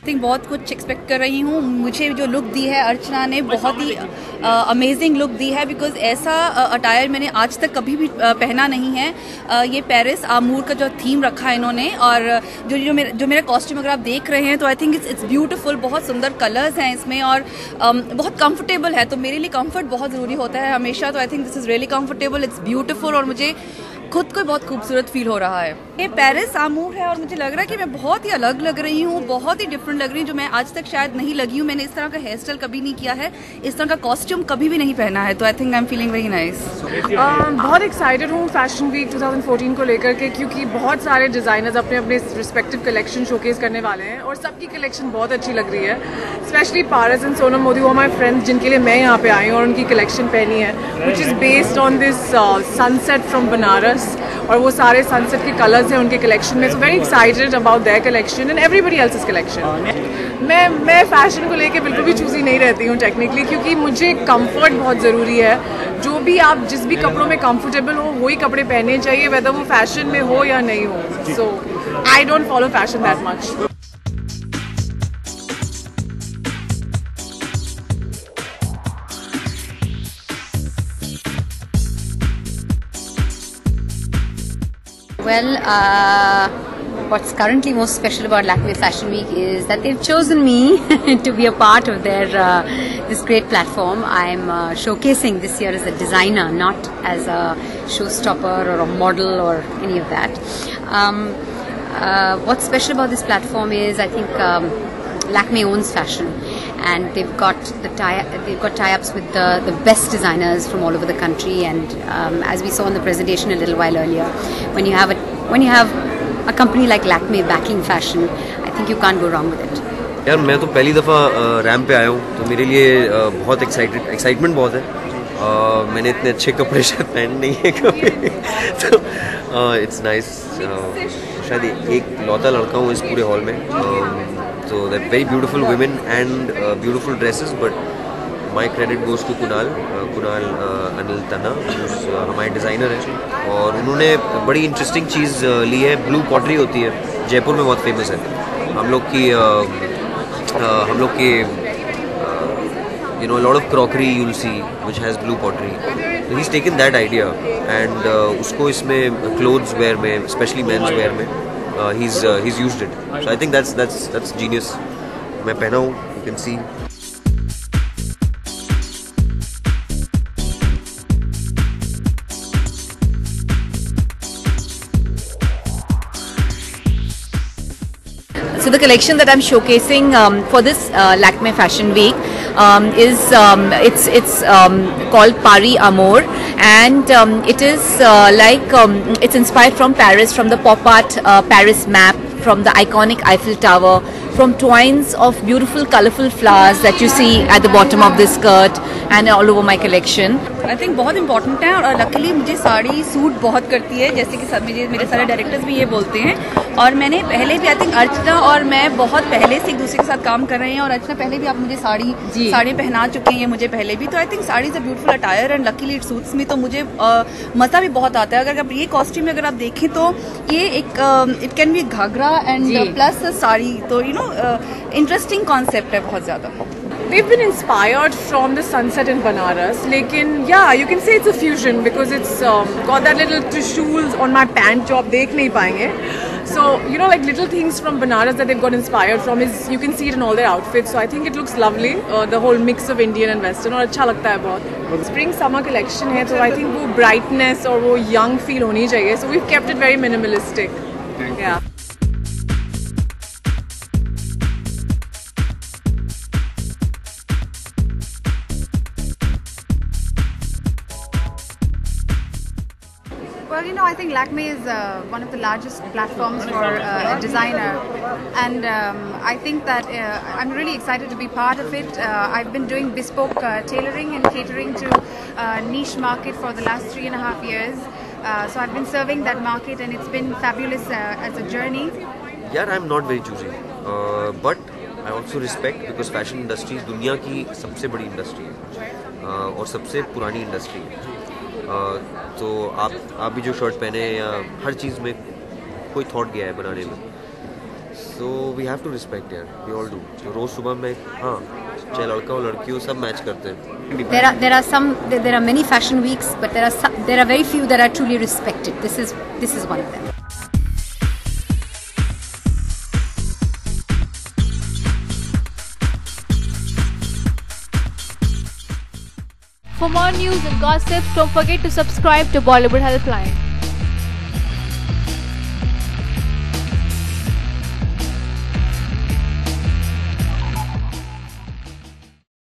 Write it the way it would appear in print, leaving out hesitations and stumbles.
Think बहुत कुछ expect कर रही हूँ। मुझे जो लुक दी है अर्चना ने, बहुत ही अमेजिंग लुक दी है, बिकॉज ऐसा अटायर मैंने आज तक कभी भी पहना नहीं है। ये पेरिस आमूर का जो थीम रखा है इन्होंने, और जो मेरा कॉस्ट्यूम अगर आप देख रहे हैं तो आई थिंक इट्स ब्यूटीफुल। बहुत सुंदर कलर्स हैं इसमें और बहुत कंफर्टेबल है, तो मेरे लिए कंफर्ट बहुत ज़रूरी होता है हमेशा। तो I think this is really comfortable, it's beautiful और मुझे खुद को बहुत खूबसूरत फील हो रहा है। ये पेरिस आमूर है और मुझे लग रहा है कि मैं बहुत ही अलग लग रही हूँ, बहुत ही डिफरेंट लग रही हूँ, जो मैं आज तक शायद नहीं लगी हूँ। मैंने इस तरह का हेयर स्टाइल कभी नहीं किया है, इस तरह का कॉस्ट्यूम कभी भी नहीं पहना है, तो I think I am feeling very nice. बहुत एक्साइटेड हूँ फैशन वीक 2014 को लेकर के, क्योंकि बहुत सारे डिज़ाइनर्स अपने अपने रिस्पेक्टिव कलेक्शन शोकेस करने वाले हैं और सबकी कलेक्शन बहुत अच्छी लग रही है। Specially Paras and Sonam Modi वो माई फ्रेंड्स जिनके लिए मैं यहाँ पे आई हूँ और उनकी कलेक्शन पहनी है, which is based on this sunset from Banaras, और वो सारे सनसेट के कलर्स हैं उनके कलेक्शन में। So very excited about their collection and everybody else's collection. मैं फैशन को लेके बिल्कुल भी चूज़ी नहीं रहती हूँ टेक्निकली, क्योंकि मुझे कंफर्ट बहुत ज़रूरी है। जो भी आप जिस भी कपड़ों में कंफर्टेबल हो वही कपड़े पहनने चाहिए, वेदर वो फैशन में हो या नहीं हो। So I don't follow fashion that much. Well, what's currently most special about Lakme Fashion Week is that they've chosen me to be a part of their this great platform. I'm showcasing this year as a designer, not as a showstopper or a model or any of that. What's special about this platform is I think Lakme owns fashion, and they've got tie-ups with the best designers from all over the country. And as we saw in the presentation a little while earlier, when you have a company like Lakme backing fashion, I think you can't go wrong with it. यार मैं तो पहली दफ़ा ramp पे आया हूँ, तो मेरे लिए बहुत एक्साइटमेंट बहुत है। मैंने इतने अच्छे कपड़े शायद पहने नहीं है कभी तो इट्स नाइस। शायद एक लौता लड़का हूँ इस पूरे हॉल में, so they're very beautiful women and beautiful dresses, but my credit goes to Kunal Anil Tanna, हमारे डिज़ाइनर है, और उन्होंने बड़ी इंटरेस्टिंग चीज़ ली है। ब्लू पॉटरी होती है, जयपुर में बहुत फेमस है। हम लोग की you know, a lot of crockery you'll see which has blue pottery, so he's taken that idea and उसको इसमें clothes wear में, especially men's wear में he's used it. So I think that's genius. मैं पहना हूँ, you can see. So the collection that I'm showcasing for this Lakme Fashion Week is it's called Paris Amour, and it is it's inspired from Paris, from the pop art Paris map, from the iconic Eiffel Tower, from twines of beautiful colorful flowers that you see at the bottom of this skirt and all over my collection. I think बहुत important है, और luckily मुझे sari suit बहुत करती है, जैसे कि मेरे सारे डायरेक्टर्स भी ये बोलते हैं। और मैंने पहले भी आई थिंक अर्चना और मैं बहुत पहले से एक दूसरे के साथ काम कर रहे हैं, और अर्चना पहले भी आप मुझे साड़ी पहना चुके हैं, ये मुझे पहले भी। तो I think sari is a beautiful attire and luckily it suits me, तो मुझे मज़ा भी बहुत आता है। अगर ये कॉस्ट्यूम अगर आप देखें तो ये एक it can be ghagra and plus sari, तो यू नो इंटरेस्टिंग कॉन्सेप्ट है बहुत ज़्यादा। They've been inspired from the sunset in Banaras, lekin yeah, you can say it's a fusion because it's got that little tissues on my pant jo aap dekh nahi payenge. So you know, like little things from Banaras that they've got inspired from is you can see it in all their outfits. So I think it looks lovely, the whole mix of Indian and Western, और अच्छा लगता है बहुत। Spring summer collection है, तो I think वो brightness और वो young feel होनी चाहिए. So we've kept it very minimalistic. Yeah. Well, you know, I think Lakme is one of the largest platforms for a designer, and I think that I'm really excited to be part of it. I've been doing bespoke tailoring and catering to niche market for the last 3.5 years. So I've been serving that market, and it's been fabulous as a journey. Yeah, I'm not very choosy, but I also respect, because fashion industry दुनिया की सबसे बड़ी industry है और सबसे पुरानी industry है। तो आप भी जो शर्ट पहने, या हर चीज़ में कोई थॉट गया है बनाने में। So we have to respect यार, we all do. तो रोज सुबह में हाँ, चाहे लड़का हो लड़की हो सब मैच करते हैं. There are many fashion weeks, but there are very few that are truly respected. This is one of them. For more news and gossip, don't forget to subscribe to Bollywood Helpline.